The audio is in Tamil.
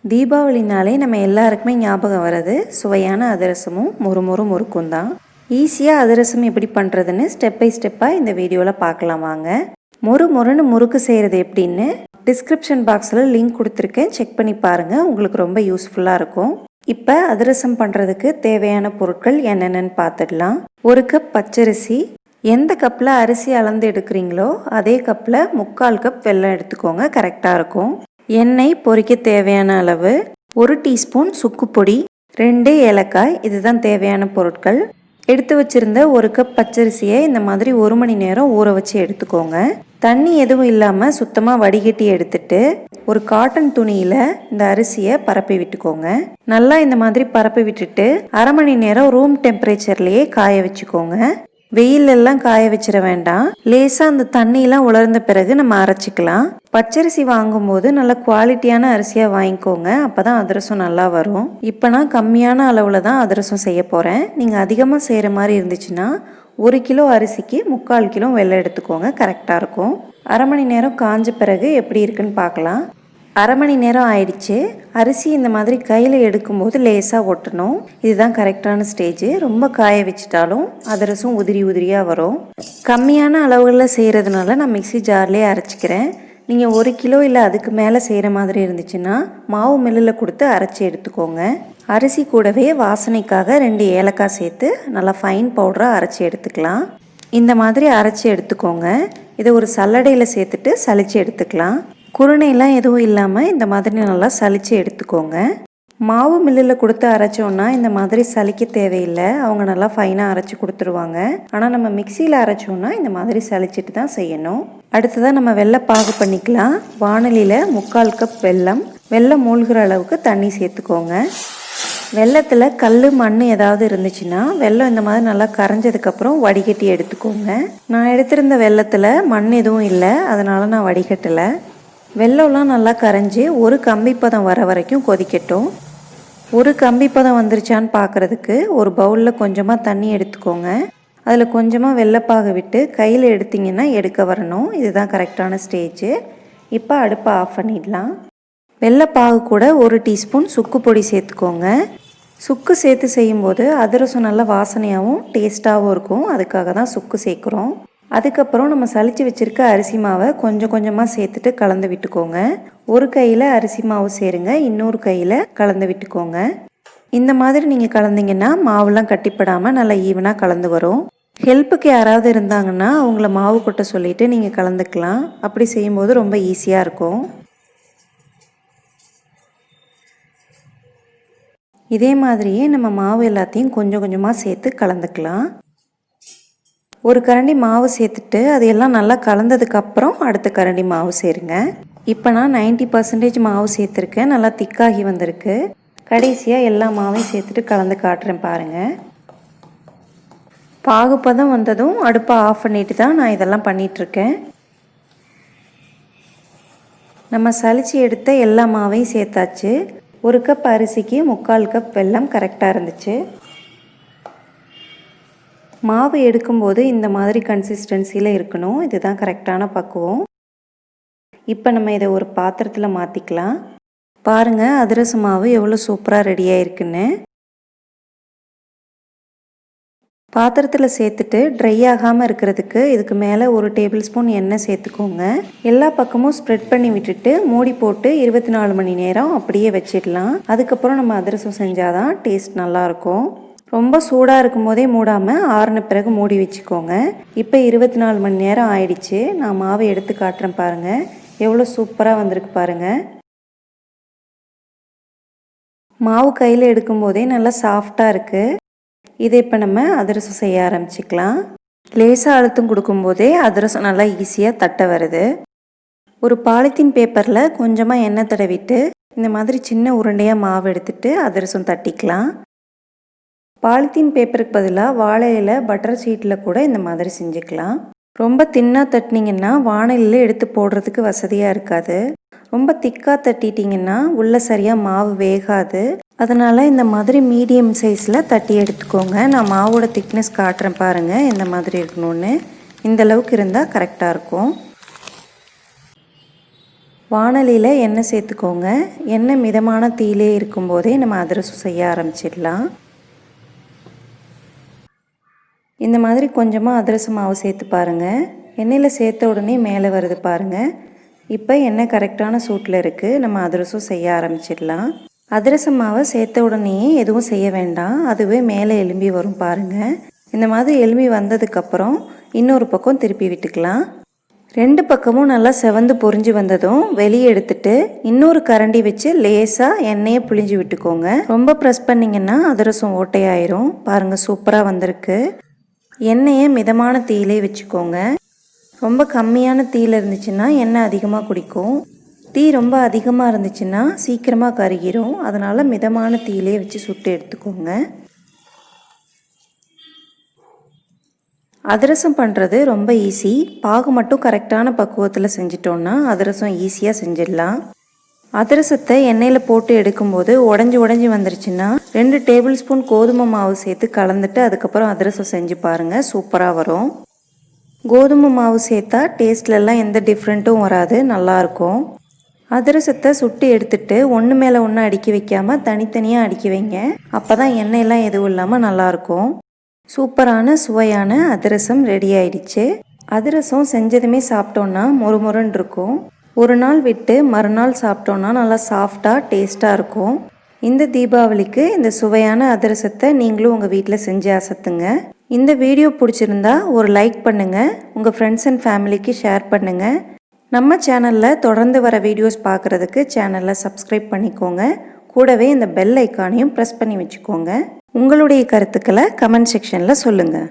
தீபாவளினாலே நம்ம எல்லாருக்குமே ஞாபகம் வர்றது சுவையான அதிரசமும் முறுக்கும் தான். ஈஸியாக அதிரசம் எப்படி பண்ணுறதுன்னு ஸ்டெப் பை ஸ்டெப்பாக இந்த வீடியோவில் பார்க்கலாம் வாங்க. முறுன்னு முறுக்கு செய்கிறது எப்படின்னு டிஸ்கிரிப்ஷன் பாக்ஸில் லிங்க் கொடுத்துருக்கேன், செக் பண்ணி பாருங்கள், உங்களுக்கு ரொம்ப யூஸ்ஃபுல்லாக இருக்கும். இப்போ அதிரசம் பண்ணுறதுக்கு தேவையான பொருட்கள் என்னென்னு பார்த்துடலாம். 1 கப் பச்சரிசி, எந்த கப்பில் அரிசி அளந்து எடுக்கிறீங்களோ அதே கப்பில் 3/4 கப் வெல்லம் எடுத்துக்கோங்க, கரெக்டாக இருக்கும். எண்ணெய் பொரிக்க தேவையான அளவு, 1 டீஸ்பூன் சுக்கு பொடி, 2 ஏலக்காய், இதுதான் தேவையான பொருட்கள். எடுத்து வச்சுருந்த 1 கப் பச்சரிசியை இந்த மாதிரி 1 மணி நேரம் ஊற வச்சு எடுத்துக்கோங்க. தண்ணி எதுவும் இல்லாமல் சுத்தமாக வடிகட்டி எடுத்துட்டு ஒரு காட்டன் துணியில் இந்த அரிசியை பரப்பி விட்டுக்கோங்க. நல்லா இந்த மாதிரி பரப்பி விட்டுட்டு அரை மணி நேரம் ரூம் டெம்பரேச்சர்லேயே காய வச்சுக்கோங்க. வெயிலெல்லாம் காய வச்சிட வேண்டாம். லேசாக அந்த தண்ணியெலாம் உலர்ந்த பிறகு நம்ம அரைச்சிக்கலாம். பச்சரிசி வாங்கும்போது நல்ல குவாலிட்டியான அரிசியாக வாங்கிக்கோங்க, அப்போ தான் அதிரசம் நல்லா வரும். இப்போ நான் கம்மியான அளவில் தான் அதிரசம் செய்ய போகிறேன். நீங்கள் அதிகமாக செய்கிற மாதிரி இருந்துச்சுன்னா 1 கிலோ அரிசிக்கு 3/4 கிலோ வெல்லம் எடுத்துக்கோங்க, கரெக்டாக இருக்கும். அரை மணி நேரம் காஞ்ச பிறகு எப்படி இருக்குன்னு பார்க்கலாம். அரை மணி நேரம் ஆயிடுச்சு. அரிசி இந்த மாதிரி கையில் எடுக்கும்போது லேசாக ஒட்டணும், இதுதான் கரெக்டான ஸ்டேஜ். ரொம்ப காய வச்சிட்டாலும் அதிரசம் உதிரியாக வரும். கம்மியான அளவுகளில் செய்கிறதுனால நான் மிக்ஸி ஜார்லேயே அரைச்சிக்கிறேன். நீங்கள் 1 கிலோ இல்லை அதுக்கு மேலே செய்கிற மாதிரி இருந்துச்சுன்னா மாவு மில்லில் கொடுத்து அரைச்சி எடுத்துக்கோங்க. அரிசி கூடவே வாசனைக்காக 2 ஏலக்காய் சேர்த்து நல்லா ஃபைன் பவுடராக அரைச்சி எடுத்துக்கலாம். இந்த மாதிரி அரைச்சி எடுத்துக்கோங்க. இதை ஒரு சல்லடையில் சேர்த்துட்டு சலிச்சு எடுத்துக்கலாம். குருணையெல்லாம் எதுவும் இல்லாமல் இந்த மாதிரி நல்லா சலிச்சு எடுத்துக்கோங்க. மாவு மில்லில் கொடுத்து அரைச்சோன்னா இந்த மாதிரி சலிக்க தேவையில்லை, அவங்க நல்லா ஃபைனாக அரைச்சி கொடுத்துருவாங்க. ஆனால் நம்ம மிக்சியில் அரைச்சோன்னா இந்த மாதிரி சலிச்சிட்டு தான் செய்யணும். அடுத்ததாக நம்ம வெல்லம் பாகு பண்ணிக்கலாம். வாணலியில் 3/4 கப் வெல்லம் மூழ்கிற அளவுக்கு தண்ணி சேர்த்துக்கோங்க. வெல்லத்தில் கல் மண் ஏதாவது இருந்துச்சுன்னா வெல்லம் இந்த மாதிரி நல்லா கரைஞ்சதுக்கப்புறம் வடிகட்டி எடுத்துக்கோங்க. நான் எடுத்திருந்த வெல்லத்தில் மண் எதுவும் இல்லை, அதனால் நான் வடிகட்டலை. வெல்லம்லாம் நல்லா கரைஞ்சி ஒரு கம்பிப்பதம் வர வரைக்கும் கொதிக்கட்டும். ஒரு கம்பிப்பதம் வந்துருச்சான்னு பார்க்குறதுக்கு ஒரு பவுலில் கொஞ்சமாக தண்ணி எடுத்துக்கோங்க. அதில் கொஞ்சமாக வெல்லைப்பாகு விட்டு கையில் எடுத்திங்கன்னா எடுக்க வரணும், இதுதான் கரெக்டான ஸ்டேஜ். இப்போ அடுப்பை ஆஃப் பண்ணிடலாம். வெல்லைப்பாகு கூட 1 டீஸ்பூன் சுக்கு பொடி சேர்த்துக்கோங்க. சுக்கு சேர்த்து செய்யும்போது அதிரசம் நல்ல வாசனையாகவும் டேஸ்ட்டாகவும் இருக்கும், அதுக்காக தான் சுக்கு சேர்க்குறோம். அதுக்கப்புறம் நம்ம சலிச்சு வச்சுருக்க அரிசி மாவை கொஞ்சம் கொஞ்சமாக சேர்த்துட்டு கலந்து விட்டுக்கோங்க. ஒரு கையில் அரிசி மாவு சேருங்க, இன்னொரு கையில் கலந்து விட்டுக்கோங்க. இந்த மாதிரி நீங்கள் கலந்தீங்கன்னா மாவுலாம் கட்டிப்படாமல் நல்லா ஈவனாக கலந்து வரும். ஹெல்ப்புக்கு யாராவது இருந்தாங்கன்னா அவங்கள மாவு கொட்ட சொல்லிவிட்டு நீங்கள் கலந்துக்கலாம். அப்படி செய்யும்போது ரொம்ப ஈஸியாக இருக்கும். இதே மாதிரியே நம்ம மாவு எல்லாத்தையும் கொஞ்சம் கொஞ்சமாக சேர்த்து கலந்துக்கலாம். ஒரு கரண்டி மாவு சேர்த்துட்டு அதையெல்லாம் நல்லா கலந்ததுக்கப்புறம் அடுத்த கரண்டி மாவு சேருங்க. இப்போ நான் 90% மாவு சேர்த்துருக்கேன், நல்லா திக்காகி வந்திருக்கு. கடைசியாக எல்லா மாவையும் சேர்த்துட்டு கலந்து காட்டுறேன் பாருங்கள். பாகுப்பதம் வந்ததும் அடுப்பை ஆஃப் பண்ணிட்டு தான் நான் இதெல்லாம் பண்ணிகிட்ருக்கேன். நம்ம சலிச்சு எடுத்த எல்லா மாவையும் சேர்த்தாச்சு. 1 கப் அரிசிக்கு 3/4 கப் வெல்லம் கரெக்டாக இருந்துச்சு. மாவு எடுக்கும்போது இந்த மாதிரி கன்சிஸ்டன்சியில் இருக்கணும், இதுதான் கரெக்டான பக்குவம். இப்போ நம்ம இதை ஒரு பாத்திரத்தில் மாற்றிக்கலாம். பாருங்கள் அதிரச மாவு எவ்வளோ சூப்பராக ரெடியாக இருக்குன்னு. பாத்திரத்தில் சேர்த்துட்டு ட்ரை ஆகாமல் இருக்கிறதுக்கு இதுக்கு மேலே 1 டேபிள் ஸ்பூன் எண்ணெய் சேர்த்துக்கோங்க. எல்லா பக்கமும் ஸ்ப்ரெட் பண்ணி விட்டுட்டு மூடி போட்டு 24 மணி நேரம் அப்படியே வச்சிடலாம். அதுக்கப்புறம் நம்ம அதிரசம் செஞ்சால் தான் டேஸ்ட் நல்லாயிருக்கும். ரொம்ப சூடாக இருக்கும் போதே மூடாமல் ஆறின பிறகு மூடி வச்சுக்கோங்க. இப்போ 24 மணி நேரம் ஆயிடுச்சு. நான் மாவை எடுத்து காட்டுறேன் பாருங்கள், எவ்வளோ சூப்பராக வந்திருக்கு பாருங்கள். மாவு கையில் எடுக்கும்போதே நல்லா சாஃப்டாக இருக்குது. இதை இப்போ நம்ம அதிரசம் செய்ய ஆரம்பிச்சிக்கலாம். லேசாக அழுத்தம் கொடுக்கும்போதே அதிரசம் நல்லா ஈஸியாக தட்ட வருது. ஒரு பாலித்தீன் பேப்பரில் கொஞ்சமாக எண்ணெய் தடவிட்டு இந்த மாதிரி சின்ன உருண்டையாக மாவு எடுத்துட்டு அதிரசம் தட்டிக்கலாம். பாலித்தீன் பேப்பருக்கு பதிலாக வாழை இலை பட்டர் ஷீட்டில் கூட இந்த மாதிரி செஞ்சுக்கலாம். ரொம்ப தின்னாக தட்டினீங்கன்னா வாணலியில் எடுத்து போடுறதுக்கு வசதியாக இருக்காது. ரொம்ப திக்காக தட்டிட்டிங்கன்னா உள்ளே சரியாக மாவு வேகாது. அதனால் இந்த மாதிரி மீடியம் சைஸில் தட்டி எடுத்துக்கோங்க. நான் மாவோட திக்னஸ் காட்டுறேன் பாருங்கள், இந்த மாதிரி இருக்கணும்னு. இந்த அளவுக்கு இருந்தால் கரெக்டாக இருக்கும். வாணலியில் எண்ணெய் சேர்த்துக்கோங்க. எண்ணெய் மிதமான தீயிலே இருக்கும்போதே நம்ம அதிரசம் செய்ய ஆரம்பிச்சிடலாம். இந்த மாதிரி கொஞ்சமாக அதிரசம் மாவு சேர்த்து பாருங்கள். எண்ணெயில் சேர்த்த உடனே மேலே வருது பாருங்கள். இப்போ எண்ணெய் கரெக்டான சூட்டில் இருக்குது. நம்ம அதிரசம் செய்ய ஆரம்பிச்சிடலாம். அதிரசம் மாவை சேர்த்த உடனே எதுவும் செய்ய வேண்டாம். அதுவே மேலே எலும்பி வரும் பாருங்கள். இந்த மாதிரி எலும்பி வந்ததுக்கப்புறம் இன்னொரு பக்கம் திருப்பி விட்டுக்கலாம். 2 பக்கமும் நல்லா செவந்து பொரிஞ்சு வந்ததும் வெளியே எடுத்துட்டு இன்னொரு கரண்டி வச்சு லேசாக எண்ணெயை புழிஞ்சு விட்டுக்கோங்க. ரொம்ப ப்ரெஸ் பண்ணிங்கன்னா அதிரசம் ஓட்டையாயிரும். பாருங்கள், சூப்பராக வந்திருக்கு. எண்ணெயை மிதமான தீயிலே வச்சுக்கோங்க. ரொம்ப கம்மியான தீயில் இருந்துச்சுன்னா எண்ணெய் அதிகமாக குடிக்கும். தீ ரொம்ப அதிகமாக இருந்துச்சுன்னா சீக்கிரமாக கருகிரும். அதனால் மிதமான தீயிலே வச்சு சுட்டு எடுத்துக்கோங்க. அதிரசம் பண்ணுறது ரொம்ப ஈஸி. பாகு மட்டும் கரெக்டான பக்குவத்தில் செஞ்சிட்டோன்னா அதிரசம் ஈஸியாக செஞ்சிடலாம். அதிரசத்தை எண்ணெயில் போட்டு எடுக்கும்போது உடஞ்சி வந்துருச்சுன்னா 2 டேபிள் ஸ்பூன் கோதுமை மாவு சேர்த்து கலந்துட்டு அதுக்கப்புறம் அதிரசம் செஞ்சு பாருங்கள். சூப்பராக வரும். கோதுமை மாவு சேர்த்தா டேஸ்ட்லலாம் எந்த டிஃப்ரெண்ட்டும் வராது, நல்லாயிருக்கும். அதிரசத்தை சுட்டு எடுத்துட்டு ஒன்று மேலே ஒன்று அடுக்கி வைக்காமல் தனித்தனியாக அடுக்கி வைங்க. அப்போ தான் எண்ணெயெல்லாம் எதுவும் இல்லாமல் நல்லாயிருக்கும். சூப்பரான சுவையான அதிரசம் ரெடி ஆயிடுச்சு. அதிரசம் செஞ்சதுமே சாப்பிட்டோன்னா மொறுமொறுன்னு இருக்கும். ஒரு நாள் விட்டு மறுநாள் சாப்பிட்டோன்னா நல்லா சாஃப்டாக டேஸ்ட்டாக இருக்கும். இந்த தீபாவளிக்கு இந்த சுவையான அதிரசத்தை நீங்களும் உங்கள் வீட்டில் செஞ்சு அசத்துங்க. இந்த வீடியோ பிடிச்சிருந்தா ஒரு லைக் பண்ணுங்கள். உங்கள் ஃப்ரெண்ட்ஸ் அண்ட் ஃபேமிலிக்கு ஷேர் பண்ணுங்கள். நம்ம சேனலில் தொடர்ந்து வர வீடியோஸ் பார்க்குறதுக்கு சேனலை சப்ஸ்கிரைப் பண்ணிக்கோங்க. கூடவே இந்த பெல் ஐக்கானையும் ப்ரெஸ் பண்ணி வச்சுக்கோங்க. உங்களுடைய கருத்துக்களை கமெண்ட் செக்ஷனில் சொல்லுங்கள்.